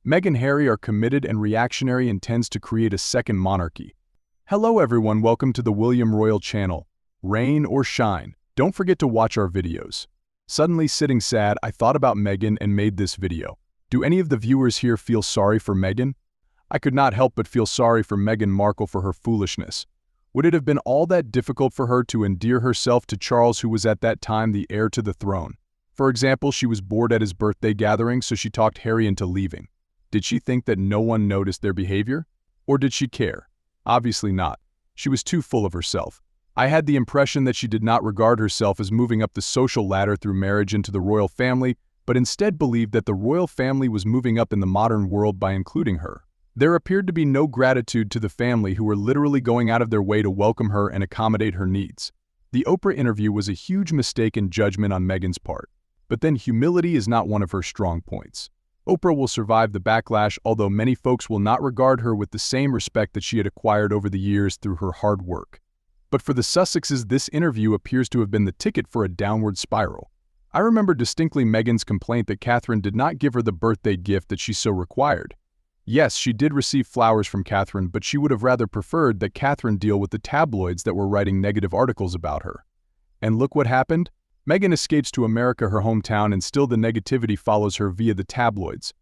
Meghan Harry are committed and Reactionary intends to create a second monarchy. Hello everyone, welcome to the William Royal channel. Rain or shine, don't forget to watch our videos. Suddenly sitting sad, I thought about Meghan and made this video. Do any of the viewers here feel sorry for Meghan? I could not help but feel sorry for Meghan Markle for her foolishness. Would it have been all that difficult for her to endear herself to Charles, who was at that time the heir to the throne? For example, she was bored at his birthday gathering, so she talked Harry into leaving. Did she think that no one noticed their behavior? Or did she care? Obviously not. She was too full of herself. I had the impression that she did not regard herself as moving up the social ladder through marriage into the royal family, but instead believed that the royal family was moving up in the modern world by including her. There appeared to be no gratitude to the family, who were literally going out of their way to welcome her and accommodate her needs. The Oprah interview was a huge mistake in judgment on Meghan's part. But then humility is not one of her strong points. Oprah will survive the backlash, although many folks will not regard her with the same respect that she had acquired over the years through her hard work. But for the Sussexes, this interview appears to have been the ticket for a downward spiral. I remember distinctly Meghan's complaint that Catherine did not give her the birthday gift that she so required. Yes, she did receive flowers from Catherine, but she would have rather preferred that Catherine deal with the tabloids that were writing negative articles about her. And look what happened? Meghan escapes to America, her hometown, and still the negativity follows her via the tabloids.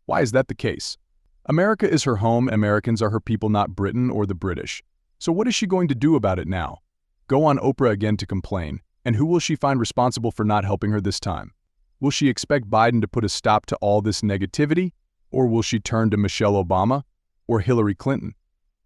Why is that the case? America is her home, and Americans are her people, not Britain or the British. So what is she going to do about it now? Go on Oprah again to complain, and who will she find responsible for not helping her this time? Will she expect Biden to put a stop to all this negativity? Or will she turn to Michelle Obama? Or Hillary Clinton?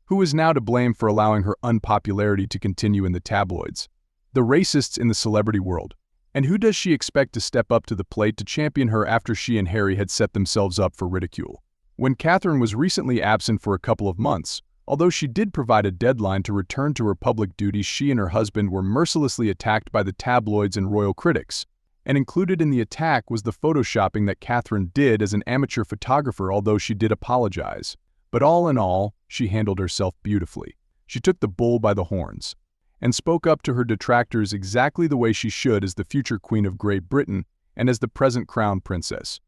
Who is now to blame for allowing her unpopularity to continue in the tabloids? The racists in the celebrity world. And who does she expect to step up to the plate to champion her after she and Harry had set themselves up for ridicule? When Catherine was recently absent for a couple of months, although she did provide a deadline to return to her public duties, she and her husband were mercilessly attacked by the tabloids and royal critics. And included in the attack was the photoshopping that Catherine did as an amateur photographer, although she did apologize. But all in all, she handled herself beautifully. She took the bull by the horns and spoke up to her detractors exactly the way she should as the future Queen of Great Britain and as the present Crown Princess.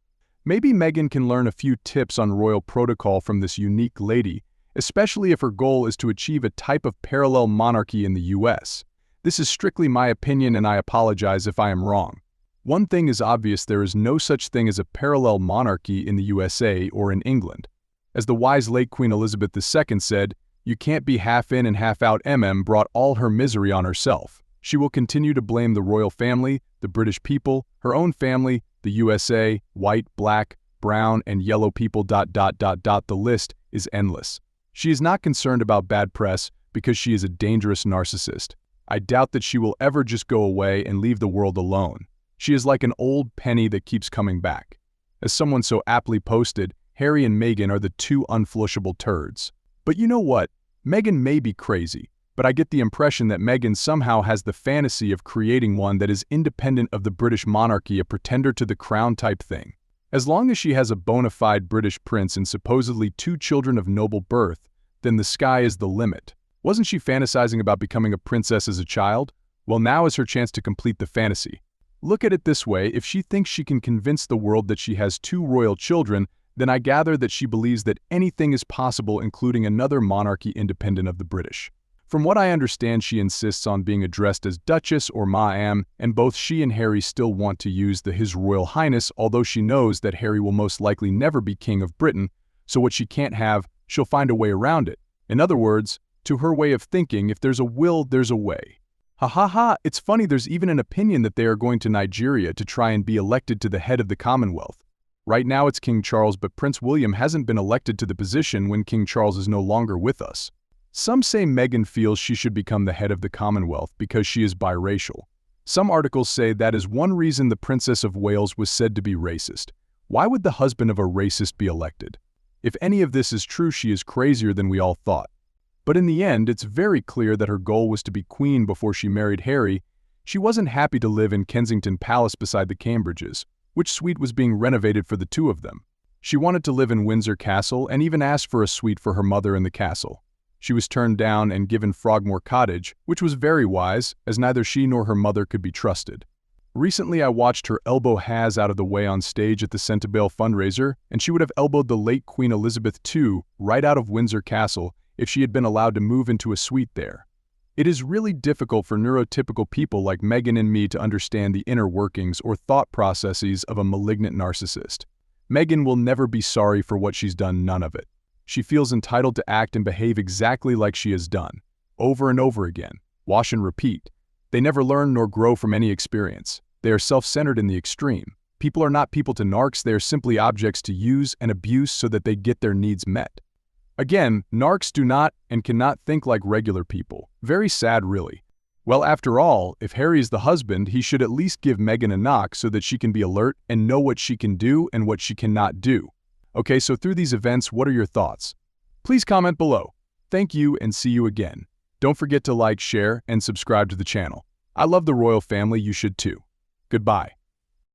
Maybe Meghan can learn a few tips on royal protocol from this unique lady, especially if her goal is to achieve a type of parallel monarchy in the US. This is strictly my opinion, and I apologize if I am wrong. One thing is obvious: there is no such thing as a parallel monarchy in the USA or in England. As the wise late Queen Elizabeth II said, "You can't be half in and half out." Brought all her misery on herself. She will continue to blame the royal family, the British people, her own family, the USA, white, black, brown, and yellow people. The list is endless. She is not concerned about bad press because she is a dangerous narcissist. I doubt that she will ever just go away and leave the world alone. She is like an old penny that keeps coming back. As someone so aptly posted, Harry and Meghan are the two unflushable turds. But you know what? Meghan may be crazy, but I get the impression that Meghan somehow has the fantasy of creating one that is independent of the British monarchy, a pretender to the crown type thing. As long as she has a bona fide British prince and supposedly 2 children of noble birth, then the sky is the limit. Wasn't she fantasizing about becoming a princess as a child? Well, now is her chance to complete the fantasy. Look at it this way: if she thinks she can convince the world that she has 2 royal children, then I gather that she believes that anything is possible, including another monarchy independent of the British. From what I understand, she insists on being addressed as Duchess or Ma'am, and both she and Harry still want to use the His Royal Highness, although she knows that Harry will most likely never be King of Britain, so what she can't have, she'll find a way around it. In other words, to her way of thinking, if there's a will, there's a way. Ha ha ha, it's funny, there's even an opinion that they are going to Nigeria to try and be elected to the head of the Commonwealth. Right now it's King Charles, but Prince William hasn't been elected to the position when King Charles is no longer with us. Some say Meghan feels she should become the head of the Commonwealth because she is biracial. Some articles say that is one reason the Princess of Wales was said to be racist. Why would the husband of a racist be elected? If any of this is true, she is crazier than we all thought. But in the end, it's very clear that her goal was to be queen before she married Harry. She wasn't happy to live in Kensington Palace beside the Cambridges, which suite was being renovated for the 2 of them. She wanted to live in Windsor Castle and even asked for a suite for her mother in the castle. She was turned down and given Frogmore Cottage, which was very wise, as neither she nor her mother could be trusted. Recently, I watched her elbow Has out of the way on stage at the Centennial fundraiser, and she would have elbowed the late Queen Elizabeth II right out of Windsor Castle if she had been allowed to move into a suite there. It is really difficult for neurotypical people like Meghan and me to understand the inner workings or thought processes of a malignant narcissist. Meghan will never be sorry for what she's done, none of it. She feels entitled to act and behave exactly like she has done, over and over again, wash and repeat. They never learn nor grow from any experience. They are self-centered in the extreme. People are not people to narcs, they are simply objects to use and abuse so that they get their needs met. Again, narcs do not and cannot think like regular people. Very sad, really. Well, after all, if Harry is the husband, he should at least give Meghan a knock so that she can be alert and know what she can do and what she cannot do. Okay, so through these events, what are your thoughts? Please comment below. Thank you and see you again. Don't forget to like, share, and subscribe to the channel. I love the royal family, you should too. Goodbye.